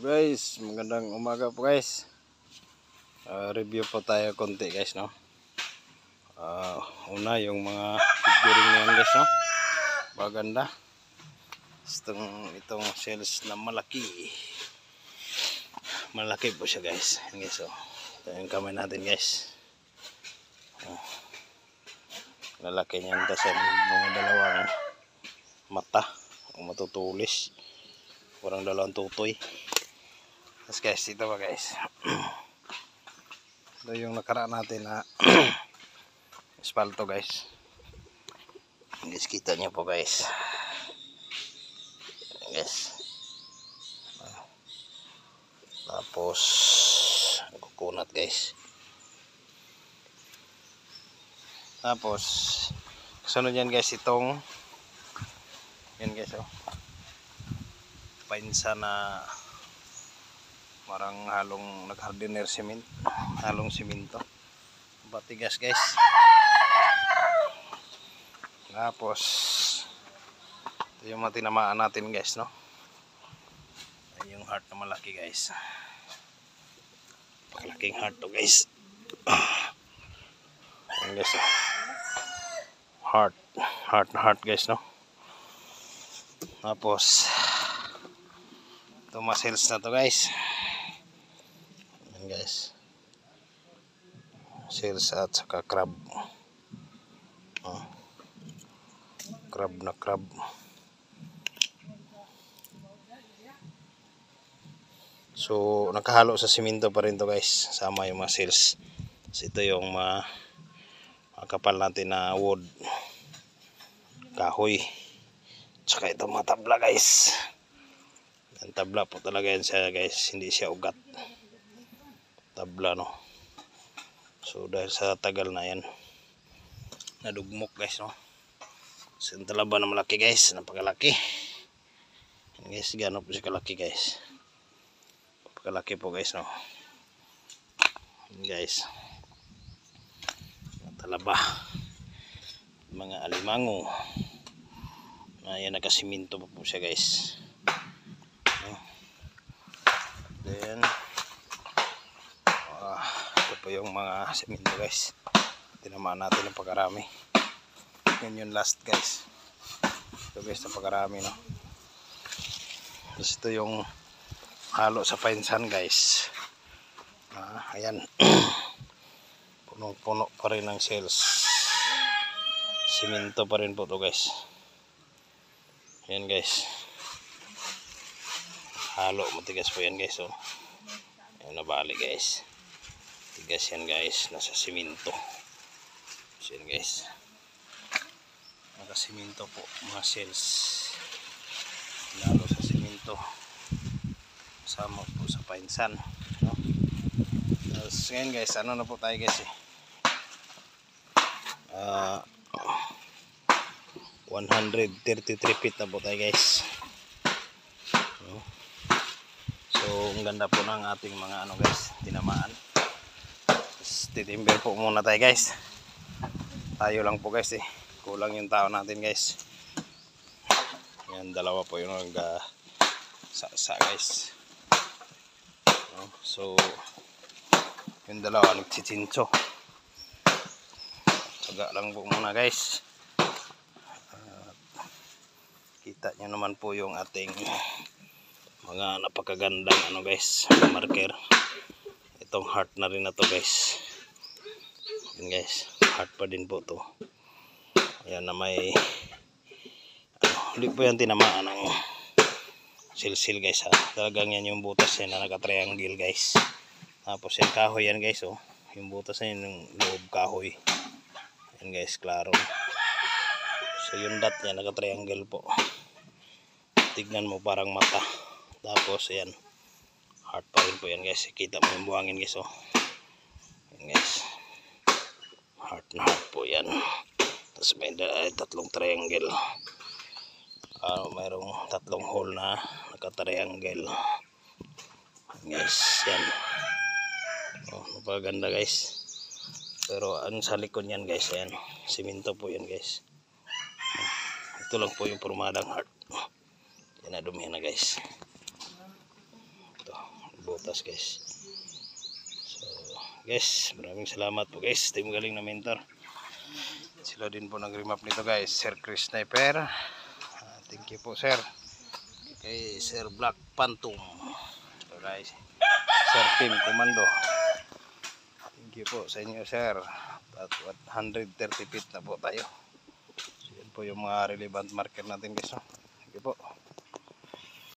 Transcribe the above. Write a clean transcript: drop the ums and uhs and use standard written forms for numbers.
Guys, magandang umaga po guys. Review po tayo konti guys, no. Una yung mga figurine niyan guys, no. Maganda. Itong shells na malaki. Malaki po siya guys. Yan guys, oh. Ito yung kamay natin guys. Lalaki niyan kasi mga dalawang mata. Matutulis. Parang dalawang tutoy. Tapos guys, ito pa guys. Ito yung nakaraan natin na espalto guys. Guys, kita nyo po guys. Guys. Tapos kukunat guys. Tapos kasunod yan guys itong yan guys, oh. Painsa na parang halong nag-hardener cement, halong simento, batigas guys. Tapos ito yung mga tinamaan natin guys, no. Ay yung heart na malaki guys, malaking heart to guys. Ayan guys, heart guys, no. Tapos ito muscles na to guys. Ayan guys, shells at saka crab. Crab na crab. So nakahalo sa simento pa rin to guys, sama yung mga shells. So, ito yung makapal natin na wood, kahoy, tsaka ito mga tabla guys. Ang tabla po talaga yan siya guys, hindi siya ugat, tabla, no. So dahil sa tagal na yan nadugmok guys, no. So yung talaba na malaki guys, napakalaki. Yan guys, gano'n po siya kalaki guys, napakalaki po guys, no. Yan guys, talaba, mga alimango na yan, nakasiminto po siya guys. Then ito po yung mga simento guys, tinamaan natin ng pagkarami. Yun yung last guys, ito guys na pagkarami, no. Tapos ito yung halo sa painsan guys. Ayan. Puno pa rin ng shells, simento pa rin po to guys. Ayan guys, halo, matigas po yan guys, oh. Ayan, nabali guys, tigas yan guys, nasa simento. So yan guys, naka simento po mga shells, lalo sa simento, sama po sa painsan, no? Tapos ngayon guys, ano na po tayo guys, 133 feet na po tayo guys. So ang ganda po ng ating mga ano guys, tinamaan. Titimber po muna tayo guys. Tayo lang po guys, kulang yung tao natin guys. Yan, dalawa po yung sa guys. So yung dalawa nagchichincho. Tsaga lang po muna guys. Kita nyo naman po yung ating mga napakagandang ano guys, marker. Itong heart na rin na to guys. Yan guys, heart pa din po to. Ayan na may huli po yan tinamaan ng silsil guys, ha. Talagang yan yung butas yan na naka-triangle guys. Tapos yung kahoy yan guys, oh. Yung butas na yan yung loob kahoy. Yan guys, klaro. So yung dot niya naka-triangle po. Tignan mo parang mata. Tapos ayan, heart pa rin po yan guys. Kita mo yung buhangin guys, oh. Yan guys, heart na heart po yan. Tapos may tatlong triangle. Mayroong tatlong hole na naka-triangle. Yes, yan. Napaganda guys. Pero ang sa likod yan guys, ayan, simento po yan guys. Ito lang po yung pormadang heart. Yan na, dumi na guys. Ito. butas guys. So guys, maraming salamat po guys, team galing na mentor. Sila din po nag-remap nito guys, Sir Chris Sniper. Thank you po sir. Kay Sir Black Phantom. So guys, Sir Team Commando. Thank you po sa inyo sir. At 130 feet na po tayo. So yan po yung mga relevant marker natin guys. Thank you po.